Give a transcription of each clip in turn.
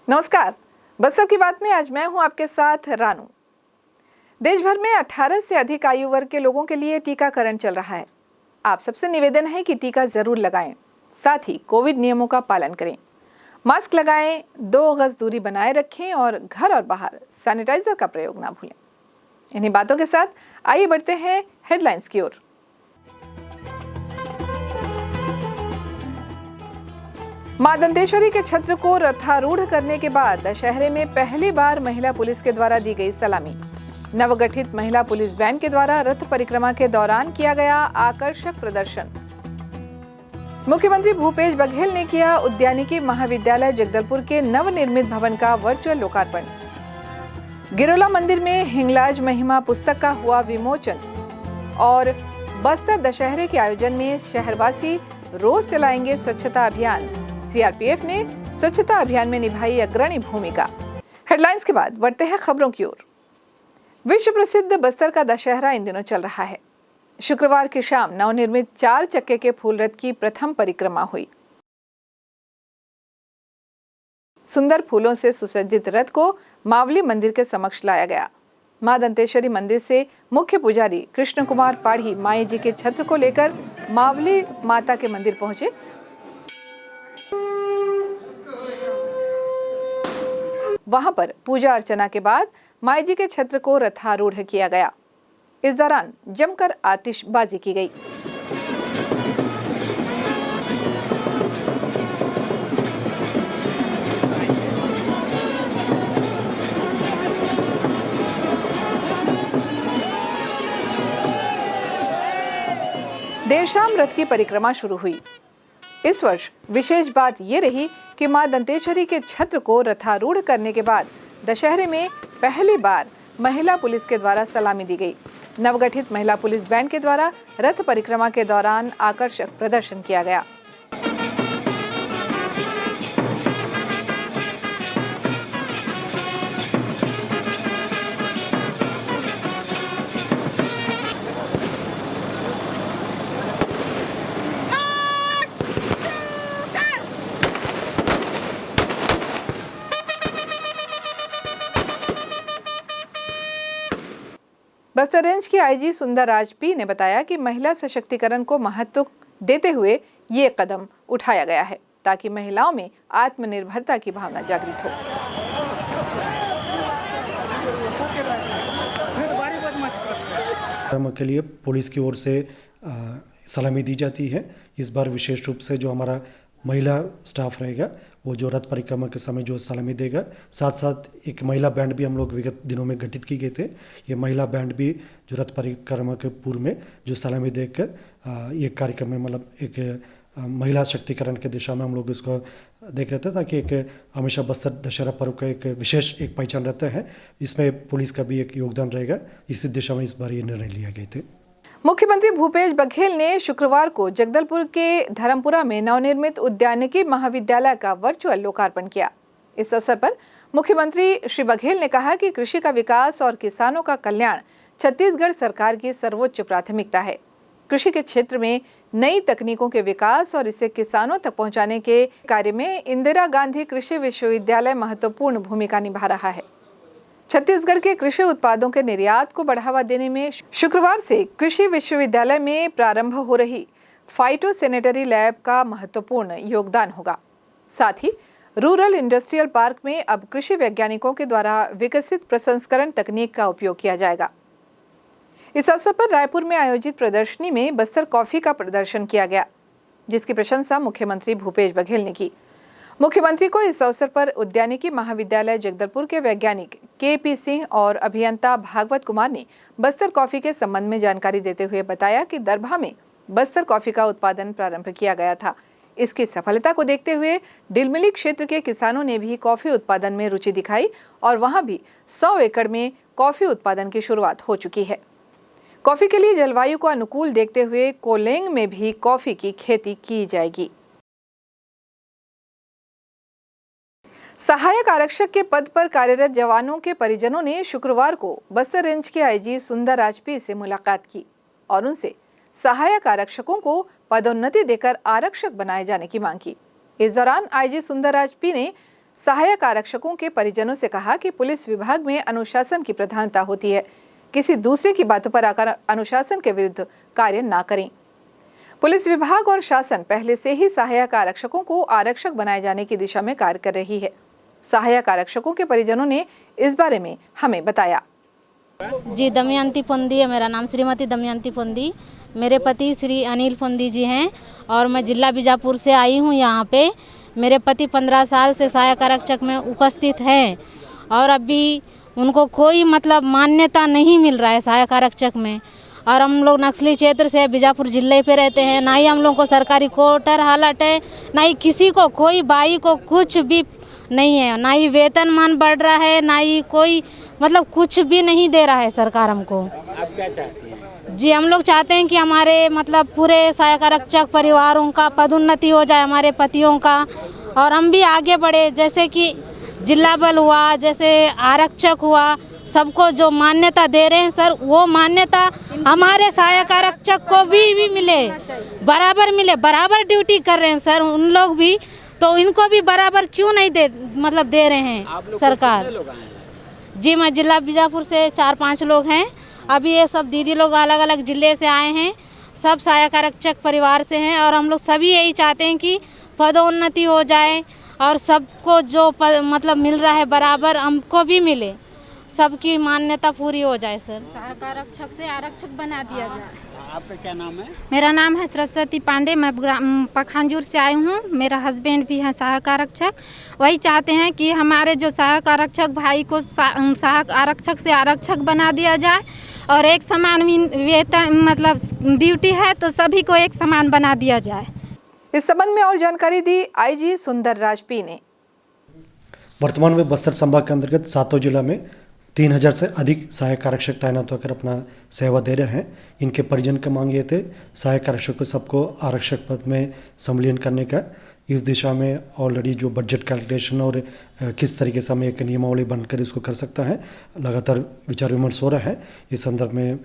नमस्कार। बस्तर की बात में आज मैं हूं आपके साथ रानू। देश भर में 18 से अधिक आयु वर्ग के लोगों के लिए टीकाकरण चल रहा है। आप सबसे निवेदन है कि टीका जरूर लगाएं, साथ ही कोविड नियमों का पालन करें। मास्क लगाएं, 2 गज दूरी बनाए रखें और घर और बाहर सैनिटाइजर का प्रयोग ना भूलें। इन्हीं बातों के साथ आइए बढ़ते हैं हेडलाइंस की ओर। मां दंतेश्वरी के छत्र को रथारूढ़ करने के बाद दशहरे में पहली बार महिला पुलिस के द्वारा दी गई सलामी। नवगठित महिला पुलिस बैंड के द्वारा रथ परिक्रमा के दौरान किया गया आकर्षक प्रदर्शन। मुख्यमंत्री भूपेश बघेल ने किया उद्यानिकी महाविद्यालय जगदलपुर के नवनिर्मित भवन का वर्चुअल लोकार्पण। गिरोला मंदिर में हिंगलाज महिमा पुस्तक का हुआ विमोचन। और बस्तर दशहरे के आयोजन में शहरवासी रोज चलाएंगे स्वच्छता अभियान। सीआरपीएफ ने स्वच्छता अभियान में निभाई अग्रणी भूमिका। हेडलाइंस के बाद बढ़ते हैं खबरों की ओर। विश्व प्रसिद्ध बस्तर का दशहरा इन दिनों चल रहा है। शुक्रवार की शाम नवनिर्मित 4 चक्के के फूल रथ की प्रथम परिक्रमा हुई। सुंदर फूलों से सुसज्जित रथ को मावली मंदिर के समक्ष लाया गया। मां दंतेश्वरी मंदिर से मुख्य पुजारी कृष्ण कुमार पाढ़ी माई जी के छत्र को लेकर मावली माता के मंदिर पहुंचे। वहां पर पूजा अर्चना के बाद माई जी के छत्र को रथारूढ़ किया गया। इस दौरान जमकर आतिशबाजी की गई। देर शाम रथ की परिक्रमा शुरू हुई। इस वर्ष विशेष बात ये रही कि मां दंतेश्वरी के छत्र को रथारूढ़ करने के बाद दशहरे में पहली बार महिला पुलिस के द्वारा सलामी दी गई। नवगठित महिला पुलिस बैंड के द्वारा रथ परिक्रमा के दौरान आकर्षक प्रदर्शन किया गया। बस्तर रेंज की आईजी सुंदर राज पी ने बताया कि महिला सशक्तिकरण को महत्व देते हुए ये कदम उठाया गया है ताकि महिलाओं में आत्मनिर्भरता की भावना जागृत हो। के लिए पुलिस की ओर से सलामी दी जाती है। इस बार विशेष रूप से जो हमारा महिला स्टाफ रहेगा वो जो रथ परिक्रमा के समय जो सलामी देगा, साथ साथ एक महिला बैंड भी हम लोग विगत दिनों में गठित की गए थे। ये महिला बैंड भी जो रथ परिक्रमा के पूर्व में जो सलामी देकर ये कार्यक्रम में मतलब एक महिला शक्तिकरण के दिशा में हम लोग इसको देख रहे थे ताकि एक हमेशा बस्तर दशहरा पर्व का एक विशेष एक पहचान रहता है। इसमें पुलिस का भी एक योगदान रहेगा। इसी दिशा में इस बार ये निर्णय लिया गए थे। मुख्यमंत्री भूपेश बघेल ने शुक्रवार को जगदलपुर के धर्मपुरा में नवनिर्मित उद्यानिकी महाविद्यालय का वर्चुअल लोकार्पण किया। इस अवसर पर मुख्यमंत्री श्री बघेल ने कहा कि कृषि का विकास और किसानों का कल्याण छत्तीसगढ़ सरकार की सर्वोच्च प्राथमिकता है। कृषि के क्षेत्र में नई तकनीकों के विकास और इसे किसानों तक पहुंचाने के कार्य में इंदिरा गांधी कृषि विश्वविद्यालय महत्वपूर्ण भूमिका निभा रहा है। छत्तीसगढ़ के कृषि उत्पादों के निर्यात को बढ़ावा देने में शुक्रवार से कृषि विश्वविद्यालय में प्रारंभ हो रही फाइटोसैनिटरी लैब का महत्वपूर्ण योगदान होगा। साथ ही रूरल इंडस्ट्रियल पार्क में अब कृषि वैज्ञानिकों के द्वारा विकसित प्रसंस्करण तकनीक का उपयोग किया जाएगा। इस अवसर पर रायपुर में आयोजित प्रदर्शनी में बस्तर कॉफी का प्रदर्शन किया गया, जिसकी प्रशंसा मुख्यमंत्री भूपेश बघेल ने की। मुख्यमंत्री को इस अवसर पर उद्यानिकी महाविद्यालय जगदलपुर के वैज्ञानिक के.पी. सिंह और अभियंता भागवत कुमार ने बस्तर कॉफी के संबंध में जानकारी देते हुए बताया कि दरभा में बस्तर कॉफी का उत्पादन प्रारंभ किया गया था। इसकी सफलता को देखते हुए डिलमिली क्षेत्र के किसानों ने भी कॉफी उत्पादन में रुचि दिखाई और वहां भी 100 एकड़ में कॉफी उत्पादन की शुरुआत हो चुकी है। कॉफी के लिए जलवायु को अनुकूल देखते हुए कोलेंग में भी कॉफी की खेती की जाएगी। सहायक आरक्षक के पद पर कार्यरत जवानों के परिजनों ने शुक्रवार को बस्तर रेंज के आईजी सुंदर राजपी से मुलाकात की और उनसे सहायक आरक्षकों को पदोन्नति देकर आरक्षक बनाए जाने की मांग की। इस दौरान आईजी सुंदर राजपी ने सहायक आरक्षकों के परिजनों से कहा कि पुलिस विभाग में अनुशासन की प्रधानता होती है, किसी दूसरे की बातों पर आकर अनुशासन के विरुद्ध कार्य ना करें। पुलिस विभाग और शासन पहले से ही सहायक आरक्षकों को आरक्षक बनाए जाने की दिशा में कार्य कर रही है। सहायक आरक्षकों के परिजनों ने इस बारे में हमें बताया। जी, दमयंती पोंदी है मेरा नाम, श्रीमती दमयंती पोंदी। मेरे पति श्री अनिल पोंदी जी हैं और मैं जिला बीजापुर से आई हूँ यहाँ पे। मेरे पति 15 साल से सहायक आरक्षक में उपस्थित हैं और अभी उनको कोई मतलब मान्यता नहीं मिल रहा है सहायक आरक्षक में। और हम लोग नक्सली क्षेत्र से बीजापुर जिले पे रहते हैं, ना ही हम लोग को सरकारी क्वार्टर हालत है, ना ही किसी को कोई बाई को कुछ भी नहीं है, ना ही वेतनमान बढ़ रहा है, ना ही कोई मतलब कुछ भी नहीं दे रहा है सरकार हमको। आप क्या चाहती हैं? जी, हम लोग चाहते हैं कि हमारे मतलब पूरे सहायक आरक्षक परिवारों का पदोन्नति हो जाए, हमारे पतियों का, और हम भी आगे बढ़े। जैसे कि जिला बल हुआ, जैसे आरक्षक हुआ, सबको जो मान्यता दे रहे हैं सर, वो मान्यता हमारे सहायक आरक्षक को भी मिले, बराबर मिले। बराबर ड्यूटी कर रहे हैं सर उन लोग भी, तो इनको भी बराबर क्यों नहीं दे रहे हैं सरकार। जी, मैं जिला बीजापुर से 4-5 लोग हैं। अभी ये सब दीदी लोग अलग अलग जिले से आए हैं, सब सहायक आरक्षक परिवार से हैं और हम लोग सभी यही चाहते हैं कि पदोन्नति हो जाए और सबको जो मतलब मिल रहा है बराबर हमको भी मिले, सबकी मान्यता पूरी हो जाए सर। सहायक आरक्षक से आरक्षक बना दिया जाए। आपका क्या नाम है? मेरा नाम है सरस्वती पांडे, मैं पखांजूर से आई हूँ। मेरा हस्बैंड भी है सहायक आरक्षक। वही चाहते हैं कि हमारे जो सहायक आरक्षक भाई को सहायक आरक्षक से आरक्षक बना दिया जाए और एक समान वेतन मतलब ड्यूटी है तो सभी को एक समान बना दिया जाए। इस संबंध में और जानकारी दी आईजी सुंदर राज पी ने। वर्तमान में बस्तर संभाग के अंतर्गत 7 जिला में 3000 से अधिक सहायक आरक्षक तैनात होकर अपना सेवा दे रहे हैं। इनके परिजन का मांग ये थे सहायक आरक्षक को सबको आरक्षक पद में संविलियन करने का। इस दिशा में ऑलरेडी जो बजट कैलकुलेशन और किस तरीके से हमें एक नियमावली बनकर इसको कर सकता है, लगातार विचार विमर्श हो रहा है। इस संदर्भ में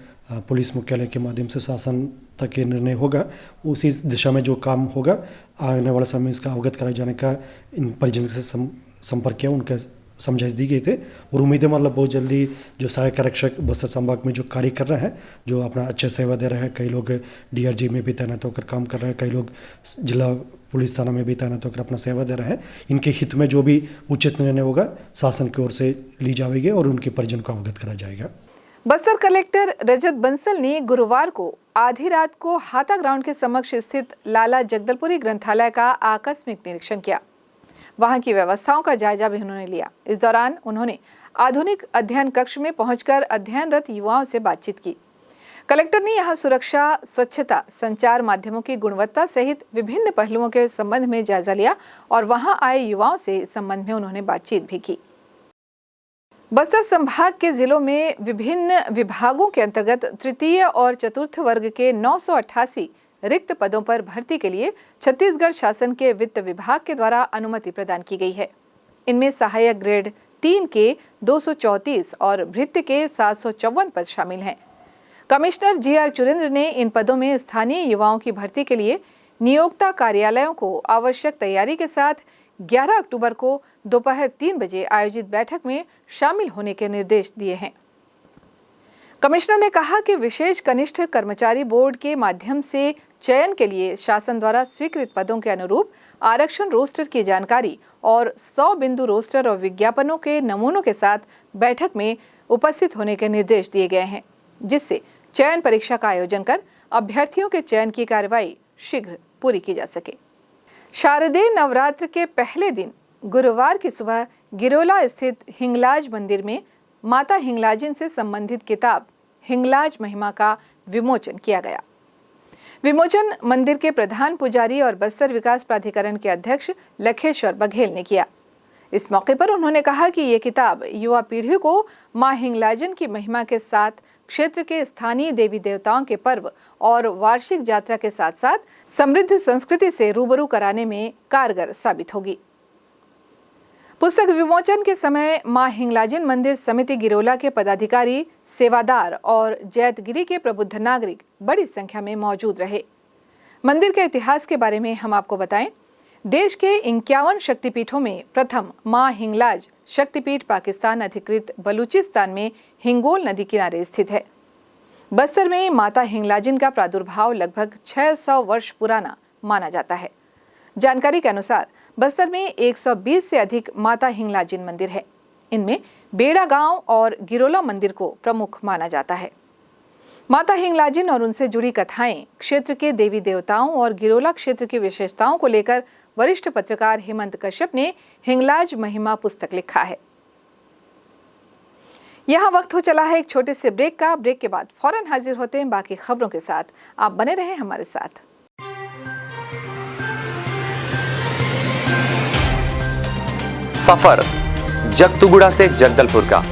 पुलिस मुख्यालय के माध्यम से शासन तक ये निर्णय होगा। उसी दिशा में जो काम होगा आने वाले समय में इसका अवगत कराए जाने का इन परिजन से संपर्क किया, उनका समझाइश दी गई थे और उम्मीद है मतलब बहुत जल्दी जो सहायक आरक्षक बस्तर संभाग में जो कार्य कर रहे हैं, जो अपना अच्छे सेवा दे रहे हैं, कई लोग डीआरजी में भी तैनात होकर काम कर रहे हैं, कई लोग जिला पुलिस थाना में भी तैनात होकर अपना सेवा दे रहे हैं। इनके हित में जो भी उचित निर्णय होगा शासन की ओर से ली जाएगी और उनके परिजन को अवगत कराया जाएगा। बस्तर कलेक्टर रजत बंसल ने गुरुवार को आधी रात को हाथा ग्राउंड के समक्ष स्थित लाला जगदलपुरी ग्रंथालय का आकस्मिक निरीक्षण किया। वहां की व्यवस्थाओं का जायजा भी उन्होंने लिया। इस दौरान उन्होंने आधुनिक अध्ययन कक्ष में पहुंचकर अध्ययनरत युवाओं से बातचीत की। कलेक्टर ने यहां सुरक्षा, स्वच्छता, संचार माध्यमों की गुणवत्ता सहित विभिन्न पहलुओं के संबंध में जायजा लिया और वहां आए युवाओं से इस संबंध में उन्होंने बातचीत भी की। बस्तर संभाग के जिलों में विभिन्न विभागों के अंतर्गत तृतीय और चतुर्थ वर्ग के 988 रिक्त पदों पर भर्ती के लिए छत्तीसगढ़ शासन के वित्त विभाग के द्वारा अनुमति प्रदान की गई है। इनमें सहायक ग्रेड 3 के 234 और भृत्य के 754 पद शामिल हैं। कमिश्नर जीआर चुरेंद्र ने इन पदों में स्थानीय युवाओं की भर्ती के लिए नियोक्ता कार्यालयों को आवश्यक तैयारी के साथ 11 अक्टूबर को दोपहर 3 बजे आयोजित बैठक में शामिल होने के निर्देश दिए हैं। कमिश्नर ने कहा कि विशेष कनिष्ठ कर्मचारी बोर्ड के माध्यम से चयन के लिए शासन द्वारा स्वीकृत पदों के अनुरूप आरक्षण रोस्टर की जानकारी और 100 बिंदु रोस्टर और विज्ञापनों के नमूनों के साथ बैठक में उपस्थित होने के निर्देश दिए गए हैं, जिससे चयन परीक्षा का आयोजन कर अभ्यर्थियों के चयन की कार्रवाई शीघ्र पूरी की जा सके। शारदीय नवरात्र के पहले दिन गुरुवार की सुबह गिरोला स्थित हिंगलाज मंदिर में माता हिंगलाजिन से संबंधित किताब हिंगलाज महिमा का विमोचन किया गया। विमोचन मंदिर के प्रधान पुजारी और बस्तर विकास प्राधिकरण के अध्यक्ष लखेश्वर बघेल ने किया। इस मौके पर उन्होंने कहा कि ये किताब युवा पीढ़ी को मां हिंगलाजन की महिमा के साथ क्षेत्र के स्थानीय देवी देवताओं के पर्व और वार्षिक यात्रा के साथ साथ समृद्ध संस्कृति से रूबरू कराने में कारगर साबित होगी। पुस्तक विमोचन के समय मां हिंगलाजिन मंदिर समिति गिरोला के पदाधिकारी, सेवादार और जैतगिरी के प्रबुद्ध नागरिक बड़ी संख्या में मौजूद रहे। मंदिर के इतिहास के बारे में हम आपको बताएं। देश के 51 शक्तिपीठों में प्रथम मां हिंगलाज शक्तिपीठ पाकिस्तान अधिकृत बलूचिस्तान में हिंगोल नदी किनारे स्थित है। बस्तर में माता हिंगलाजिन का प्रादुर्भाव लगभग 600 वर्ष पुराना माना जाता है। जानकारी के अनुसार बस्तर में 120 से अधिक माता हिंगलाजिन मंदिर है। इनमें बेड़ा गांव और गिरोला मंदिर को प्रमुख माना जाता है। माता हिंगलाजिन और उनसे जुड़ी कथाएं, क्षेत्र के देवी देवताओं और गिरोला क्षेत्र की विशेषताओं को लेकर वरिष्ठ पत्रकार हेमंत कश्यप ने हिंगलाज महिमा पुस्तक लिखा है। यहाँ वक्त हो चला है एक छोटे से ब्रेक का। ब्रेक के बाद फौरन हाजिर होते हैं बाकी खबरों के साथ। आप बने रहें हमारे साथ। सफर जगतुगुड़ा से जगदलपुर का,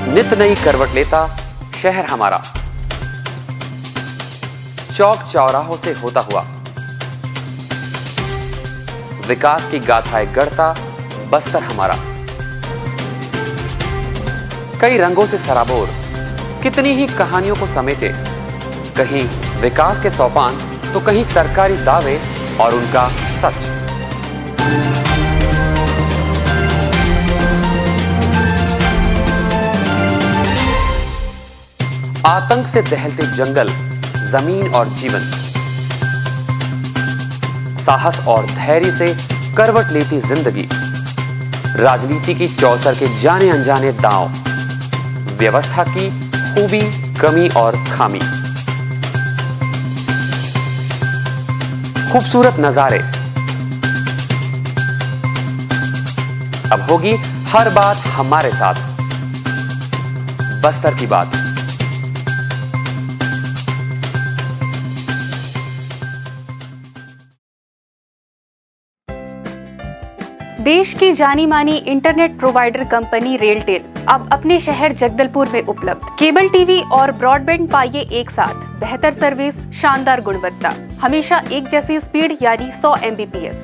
नित नई करवट लेता शहर हमारा, चौक चौराहों से होता हुआ विकास की गाथाएं गढ़ता बस्तर हमारा। कई रंगों से सराबोर कितनी ही कहानियों को समेटे, कहीं विकास के सोपान तो कहीं सरकारी दावे और उनका सच। आतंक से दहलते जंगल, जमीन और जीवन, साहस और धैर्य से करवट लेती जिंदगी, राजनीति की चौसर के जाने अनजाने दांव, व्यवस्था की खूबी, कमी और खामी, खूबसूरत नजारे। अब होगी हर बात हमारे साथ, बस्तर की बात। देश की जानी मानी इंटरनेट प्रोवाइडर कंपनी रेलटेल अब अपने शहर जगदलपुर में उपलब्ध। केबल टीवी और ब्रॉडबैंड पाइए एक साथ, बेहतर सर्विस, शानदार गुणवत्ता, हमेशा एक जैसी स्पीड यानी 100 Mbps।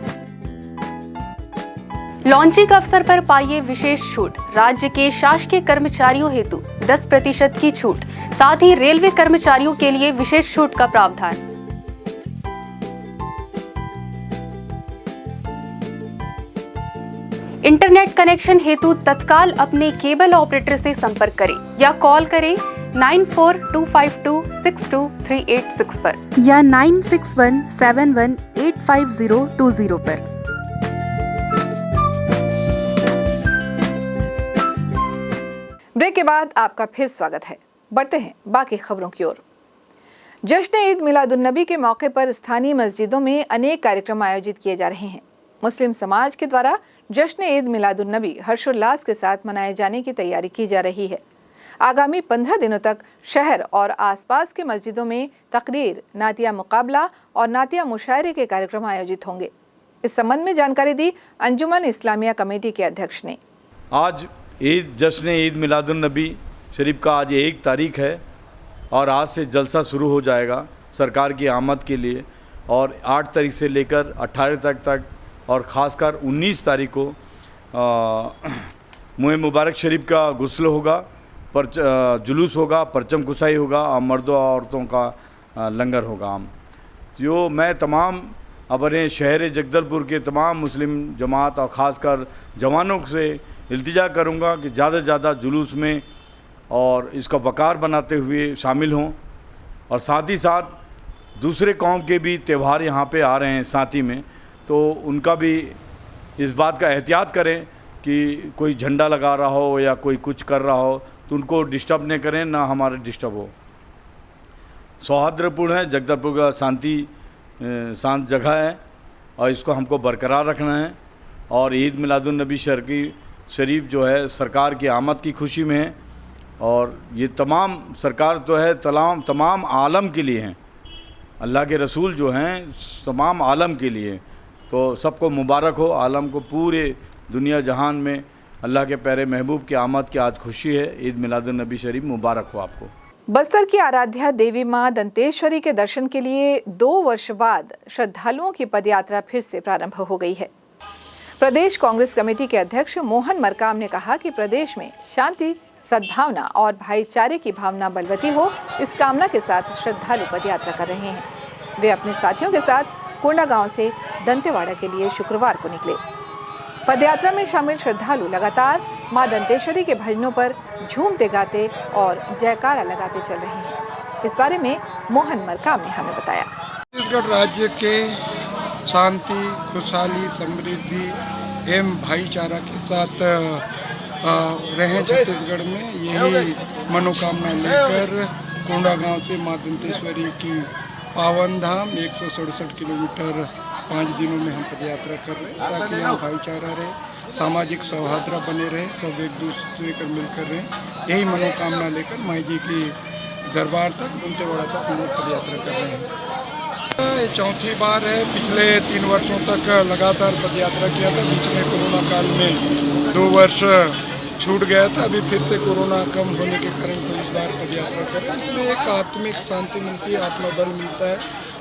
लॉन्चिंग अवसर पर पाइए विशेष छूट, राज्य के शासकीय कर्मचारियों हेतु 10% की छूट, साथ ही रेलवे कर्मचारियों के लिए विशेष छूट का प्रावधान। इंटरनेट कनेक्शन हेतु तत्काल अपने केबल ऑपरेटर से संपर्क करें या कॉल करें 9425262386 पर या 9617185020 पर। ब्रेक के बाद आपका फिर स्वागत है। बढ़ते हैं बाकी खबरों की ओर। जश्न ईद मिलादुन्नबी के मौके पर स्थानीय मस्जिदों में अनेक कार्यक्रम आयोजित किए जा रहे हैं। मुस्लिम समाज के द्वारा जश्न ईद मिलादुन्नबी हर्षोल्लास के साथ मनाए जाने की तैयारी की जा रही है। आगामी 15 दिनों तक शहर और आसपास के मस्जिदों में तकरीर, नातिया मुकाबला और नातिया मुशायरे के कार्यक्रम आयोजित होंगे। इस संबंध में जानकारी दी अंजुमन इस्लामिया कमेटी के अध्यक्ष ने। आज जश्न ईद मिलादुन्नबी शरीफ का आज 1 तारीख है और आज से जलसा शुरू हो जाएगा सरकार की आमद के लिए, और 8 तारीख से लेकर 18 तक और ख़ासकर 19 तारीख को मुँह मुबारक शरीफ का गुस्ल होगा, जुलूस होगा, परचम कुसाई होगा और मर्दों औरतों का लंगर होगा। जो मैं तमाम अपने शहर जगदलपुर के तमाम मुस्लिम जमात और ख़ासकर जवानों से इल्तिजा करूँगा कि ज़्यादा से ज़्यादा जुलूस में और इसका वक़ार बनाते हुए शामिल हों, और साथ ही साथ दूसरे कौम के भी त्यौहार यहाँ पे आ रहे हैं साथ ही में, तो उनका भी इस बात का एहतियात करें कि कोई झंडा लगा रहा हो या कोई कुछ कर रहा हो तो उनको डिस्टर्ब नहीं करें, ना हमारे डिस्टर्ब हो। सौहार्दपूर्ण है जगदलपुर का, शांत जगह है और इसको हमको बरकरार रखना है। और ईद मिलादुन्नबी शरीफ जो है सरकार की आमद की खुशी में है, और ये तमाम सरकार तो है तमाम आलम के लिए हैं, अल्लाह के रसूल जो हैं तमाम आलम के लिए, तो सबको मुबारक हो। आलम को पूरे दुनिया जहान में अल्लाह के प्यारे महबूब की आमद की आज खुशी है। ईद मिलादुन्नबी शरीफ मुबारक हो आपको। बस्तर की आराध्या देवी मां दंतेश्वरी के दर्शन के लिए 2 वर्ष बाद श्रद्धालुओं की पदयात्रा फिर से प्रारंभ हो गई है। प्रदेश कांग्रेस कमेटी के अध्यक्ष मोहन मरकाम ने कहा कि प्रदेश में शांति, सद्भावना और भाईचारे की भावना बलवती हो, इस कामना के साथ श्रद्धालु पदयात्रा कर रहे हैं। वे अपने साथियों के साथ कोंडागांव से दंतेवाड़ा के लिए शुक्रवार को निकले। पदयात्रा में शामिल श्रद्धालु लगातार मां दंतेश्वरी के भजनों पर झूमते गाते और जयकारा लगाते चल रहे हैं। इस बारे में मोहन मरकाम ने हमें बताया। छत्तीसगढ़ राज्य के शांति, खुशहाली, समृद्धि एवं भाईचारा के साथ रहें छत्तीसगढ़ में, यही मनोकामना लेकर कोंडागांव से मां दंतेश्वरी की पावन धाम 167 किलोमीटर 5 दिनों में हम पदयात्रा कर रहे हैं, ताकि यहाँ भाईचारा रहे, सामाजिक सौहार्द बने रहे, सब एक दूसरे कर मिलकर रहे। यही मनोकामना लेकर माई जी की दरबार तक, दंतेवाड़ा तक हम लोग पदयात्रा कर रहे हैं। ये चौथी बार है। पिछले 3 वर्षों तक लगातार पदयात्रा किया था। बीच में कोरोना काल में 2 वर्ष छूट गया था। अभी फिर से कोरोना कम होने के कारण तो इस बार पदयात्रा करें। इसमें एक आत्मिक शांति मिलती है, आत्मबल मिलता है।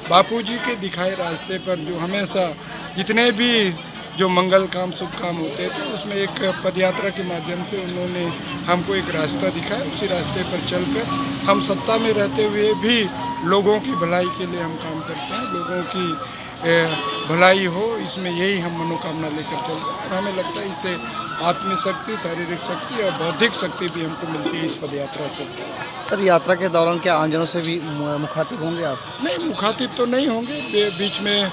बापूजी के दिखाए रास्ते पर जो हमेशा जितने भी जो मंगल काम, शुभ काम होते थे, उसमें एक पदयात्रा के माध्यम से उन्होंने हमको एक रास्ता दिखाया। उसी रास्ते पर चलकर हम सत्ता में रहते हुए भी लोगों की भलाई के लिए हम काम करते हैं। लोगों की भलाई हो, इसमें यही हम मनोकामना लेकर चलते हैं। और हमें लगता है इससे आत्मिक शक्ति, शारीरिक शक्ति और बौद्धिक शक्ति भी हमको मिलती है इस पदयात्रा से। सर, यात्रा के दौरान क्या आमजनों से भी मुखातिब होंगे आप? नहीं, मुखातिब तो नहीं होंगे। बीच में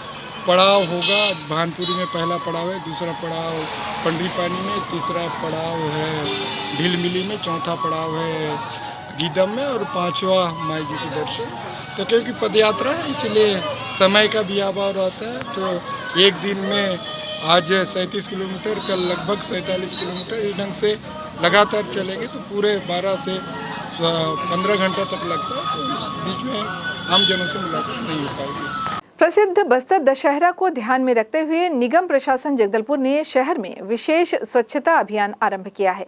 पड़ाव होगा। भानपुरी में पहला पड़ाव है, दूसरा पड़ाव पंडरीपानी में, तीसरा पड़ाव है ढीलमिली में, चौथा पड़ाव है गीदम में और 5वां माई जी के दर्शन। तो क्योंकि पदयात्रा है इसलिए समय का भी अभाव रहता है। तो एक दिन में आज 37 किलोमीटर, कल लगभग 47 किलोमीटर, इस ढंग से लगातार चलेंगे तो पूरे 12 से 15 घंटा तक लगता है। तो इस बीच में आम जनों से मुलाकात नहीं हो पाएगी। प्रसिद्ध बस्तर दशहरा को ध्यान में रखते हुए निगम प्रशासन जगदलपुर ने शहर में विशेष स्वच्छता अभियान आरंभ किया है।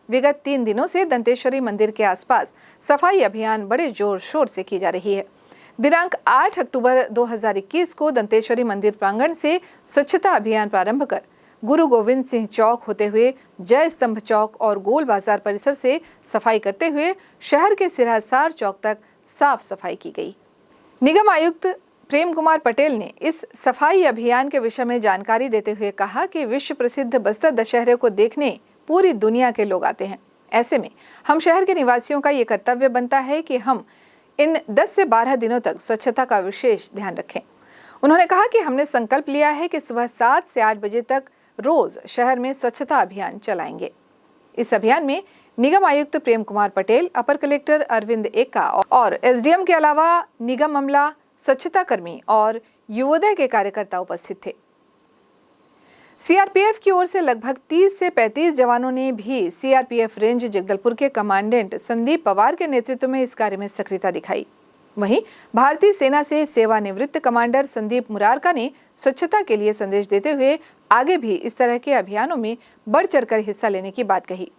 विगत 3 दिनों से दंतेश्वरी मंदिर के आसपास सफाई अभियान बड़े जोर शोर से की जा रही है। दिनांक 8 अक्टूबर 2021 को दंतेश्वरी मंदिर प्रांगण से स्वच्छता अभियान प्रारंभ कर गुरु गोविंद सिंह चौक होते हुए जय स्तंभ चौक और गोल बाजार परिसर से सफाई करते हुए शहर के सिरहसार चौक तक साफ सफाई की गई। निगम आयुक्त प्रेम कुमार पटेल ने इस सफाई अभियान के विषय में जानकारी देते हुए कहा कि विश्व प्रसिद्ध बस्तर दशहरे को देखने पूरी दुनिया के लोग आते हैं। ऐसे में हम शहर के निवासियों का ये कर्तव्य बनता है कि हम इन 10 से 12 दिनों तक स्वच्छता का विशेष ध्यान रखें। उन्होंने कहा कि हमने संकल्प लिया है कि सुबह 7 से 8 बजे तक रोज शहर में स्वच्छता अभियान चलाएंगे। इस अभियान में निगम आयुक्त प्रेम कुमार पटेल, अपर कलेक्टर अरविंद एक्का और एसडीएम के अलावा निगम अमला, स्वच्छता कर्मी और युवोदय के कार्यकर्ता उपस्थित थे। सीआरपीएफ की ओर से लगभग 30 से 35 जवानों ने भी सीआरपीएफ रेंज जगदलपुर के कमांडेंट संदीप पवार के नेतृत्व में इस कार्य में सक्रियता दिखाई। वहीं भारतीय सेना से सेवानिवृत्त कमांडर संदीप मुरारका ने स्वच्छता के लिए संदेश देते हुए आगे भी इस तरह के अभियानों में बढ़ चढ़कर हिस्सा लेने की बात कही।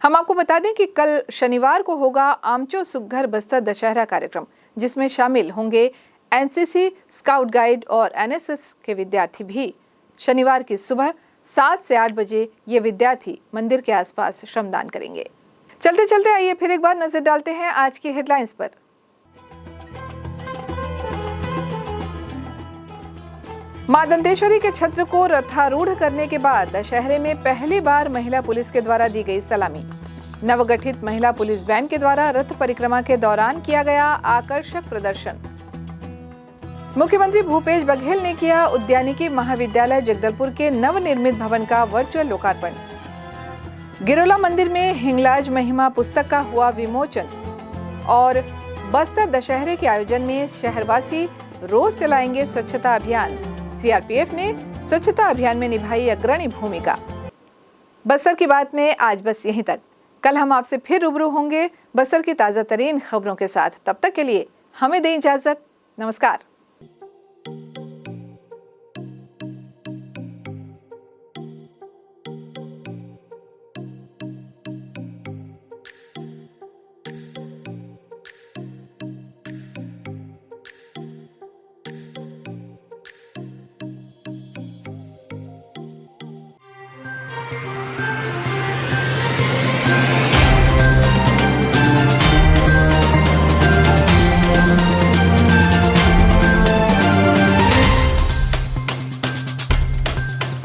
हम आपको बता दें कि कल शनिवार को होगा आमचो सुघ्घर बस्तर दशहरा कार्यक्रम, जिसमें शामिल होंगे एनसीसी, स्काउट गाइड और एनएसएस के विद्यार्थी भी। शनिवार की सुबह 7 से 8 बजे ये विद्यार्थी मंदिर के आसपास श्रमदान करेंगे। चलते चलते आइए फिर एक बार नजर डालते हैं आज की हेडलाइंस पर। मां दंतेश्वरी के छत्र को रथारूढ़ करने के बाद दशहरे में पहली बार महिला पुलिस के द्वारा दी गई सलामी। नवगठित महिला पुलिस बैंड के द्वारा रथ परिक्रमा के दौरान किया गया आकर्षक प्रदर्शन। मुख्यमंत्री भूपेश बघेल ने किया उद्यानिकी महाविद्यालय जगदलपुर के नवनिर्मित भवन का वर्चुअल लोकार्पण। गिरोला मंदिर में हिंगलाज महिमा पुस्तक का हुआ विमोचन। और बस्तर दशहरे के आयोजन में शहरवासी रोज चलाएंगे स्वच्छता अभियान। सीआरपीएफ ने स्वच्छता अभियान में निभाई अग्रणी भूमिका। बस्तर की बात में आज बस यहीं तक। कल हम आपसे फिर रूबरू होंगे बस्तर की ताजा तरीन खबरों के साथ। तब तक के लिए हमें दें इजाजत। नमस्कार।